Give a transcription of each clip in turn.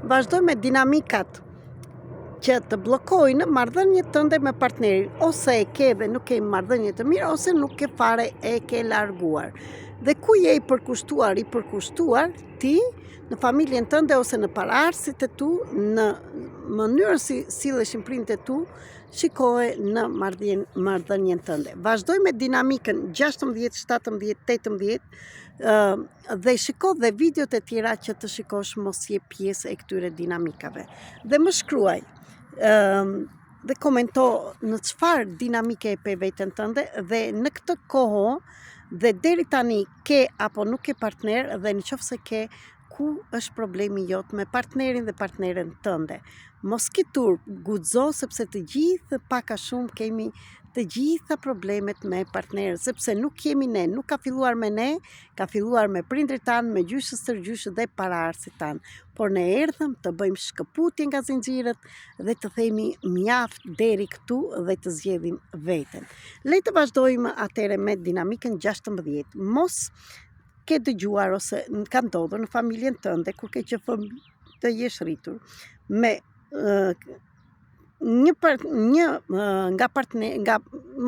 vazhdoj me dinamikat që të blokojnë marrëdhëniet tënde me partnerin, ose e ke dhe nuk ke marrëdhënie të mirë, ose nuk ke fare e ke larguar. Dhe ku je i përkushtuar ti në familjen tënde ose në paraardhësit e tu, në mënyrën si silleshin prindët e tu, shikoje në marrëdhënien tënde. Vazhdoj me dinamikën 16, 17, 18 dhe shiko dhe videot e tjera që të shikosh, mos je pjesë e këtyre dinamikave. Dhe më shkruaj dhe komento në çfarë dinamike e pe veten tënde, dhe në këtë kohë dhe deri tani ke apo nuk ke partner, dhe nëse ke, ku është problemi jot me partnerin dhe partneren tënde. Mos kitur, guxo, sepse të gjithë pak a shumë kemi të gjitha problemet me partnerët, sepse nuk jemi ne, nuk ka filluar me ne, ka filluar me prindrit tanë, me gjyshës tërgjyshë dhe paraardhësit tanë. Por ne erdhëm të bëjmë shkëputje nga zinxhirët dhe të themi mjaft deri këtu dhe të zgjedhim veten. Le të vazhdojmë atëre me dinamikën 16. Mos ke dëgjuar ose ka ndodhur në familjen tënde kur ke që fëmijë të jesh rritur me nga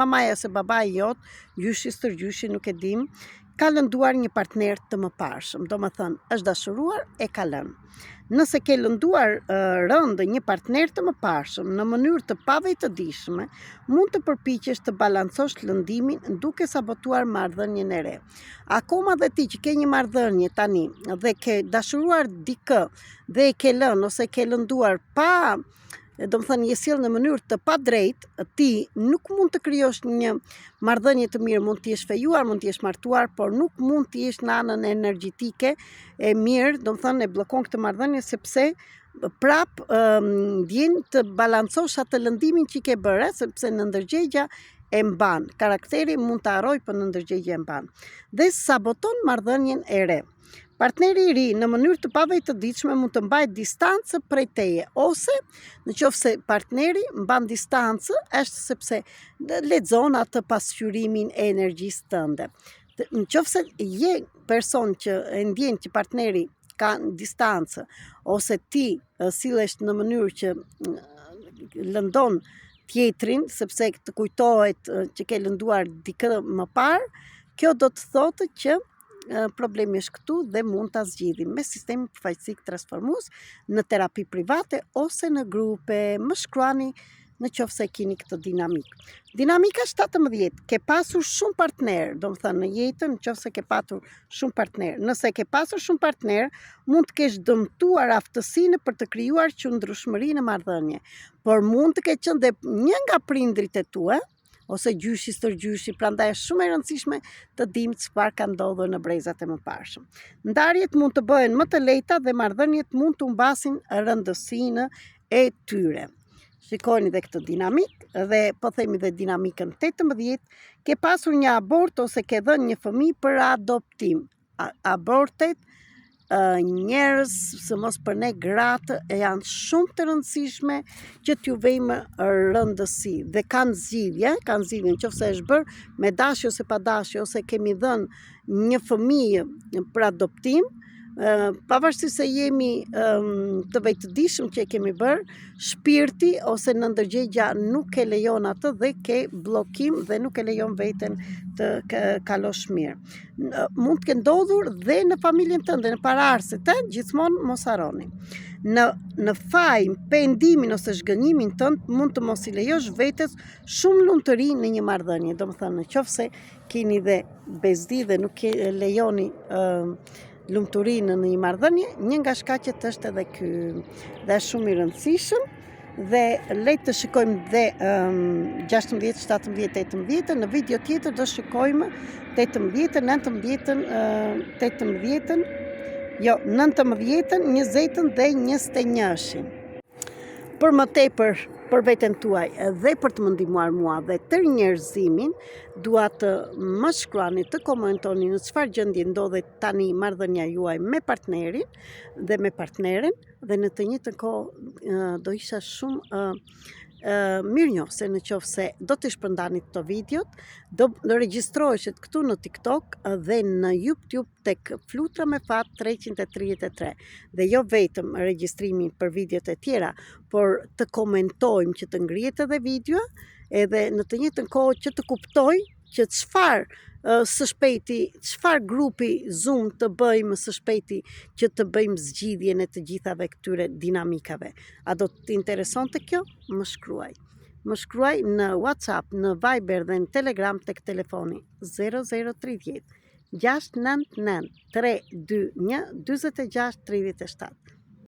mamaja ose babai jot, gjyshi stërgjyshi, nuk e dim, ka lënduar një partner të mëparshëm, domethënë është dashuruar e ka lënë. Nëse ke lënduar rëndë një partner të mëparshëm në mënyrë të pavejtëdijshme, mund të përpiqesh të balancosh lëndimin duke sabotuar marrëdhënien e re. Akoma dhe ti që ke një marrëdhënie tani dhe ke dashuruar dikë dhe e ke lënë ose ke lënduar pa, do më thënë, je sjell në mënyrë të padrejtë, ti nuk mund të krijosh një marrëdhënie të mirë, mund të jesh fejuar, mund të jesh martuar, por nuk mund të jesh në anën energjitike e mirë, do më thënë, e blokon këtë marrëdhënie, sepse prap vjen të balancosh atë lëndimin që ke bërë, sepse në ndërgjegja e mban, karakteri mund të harroj, për në ndërgjegja e mban, dhe saboton marrëdhënien e re. Partneri i ri në mënyrë të pavejtëdijshme mund të mbajë distancë prej teje, ose nëse partneri mban distancë, është sepse lexon atë pasqyrimin e energjisë tënde. Nëse je person që e ndjen që partneri ka distancë, ose ti sillesh në mënyrë që lëndon tjetrin, sepse të kujtohet që ke lënduar dikë më parë, kjo do të thotë që problemi është këtu dhe mund ta zgjidhim me sistemin përfaqësik transformues në terapi private ose në grupe. Më shkruani nëse keni këtë dinamik. Dinamika 17, ke pasur shumë partner, do më thënë në jetën, nëse ke pasur shumë partner. Nëse ke pasur shumë partner, mund të kesh dëmtuar aftësinë për të krijuar qëndrueshmëri në marrëdhënie, por mund të ketë qenë dhe një nga prindrit e tu, ose gjyshi stërgjyshi, prandaj është shumë e rëndësishme të dim çfarë ka ndodhur në brezat e mëparshëm. Ndarjet mund të bëhen më të lehta dhe marrëdhëniet mund të humbasin rëndësinë e tyre. Shikoni dhe këtë dinamik, dhe po themi dhe dinamikën 18, ke pasur një abort ose ke dhënë një fëmijë për adoptim. Abortet, njerëz, së mos për ne gratë, janë shumë të rëndësishme që t'ju vejmë rëndësi dhe kanë zgjidhje, nëse është bërë me dashje ose pa dashje, ose kemi dhënë një fëmijë për adoptim, pavarësisht se jemi të vejtëdijshëm që e kemi bërë, shpirti ose në ndërgjegja nuk e lejon atë dhe ke bllokim dhe nuk e lejon veten të kalosh mirë. Mund të ketë ndodhur dhe në familjen tënde, në paraardhësit, gjithmonë mos harroni. Në fajin, pendimin ose zhgënjimin tënd mund të mos i lejosh vetes shumë lumturi në një marrëdhënie. Domethënë, nëse keni dhe bezdi dhe nuk lejoni lumturinë në një marrëdhënie, një nga shkaqet është edhe ky, dhe është shumë i rëndësishëm. Dhe le të shikojmë dhe 16, 17, 18, në video tjetër do shikojmë 18, 19, 18, jo, 19, 20 dhe 21. Për më tepër për veten tuaj dhe për të më ndihmuar mua dhe tërë njerëzimin, dua të më shkruani, të komentoni në çfarë gjendje ndodhet tani marrëdhënia juaj me partnerin dhe me partneren, dhe në të njëjtën kohë do isha shumë mirë njoh se në qoftë se do të shpërndani këto videot, do regjistroheshet këtu në TikTok dhe në YouTube tek Flutra me Fat 333 dhe jo vetëm regjistrimi për videot e tjera, por të komentojmë që të ngrihet edhe videoa, edhe në të njëjtën kohë që të kuptoj që së shpejti, çfarë grupi Zoom të bëjmë së shpejti që të bëjmë zgjidhjen e të gjithave këtyre dinamikave. A do të interesonte kjo? Më shkruaj. Më shkruaj në WhatsApp, në Viber dhe në Telegram tek telefoni 0030 699 321 46 37.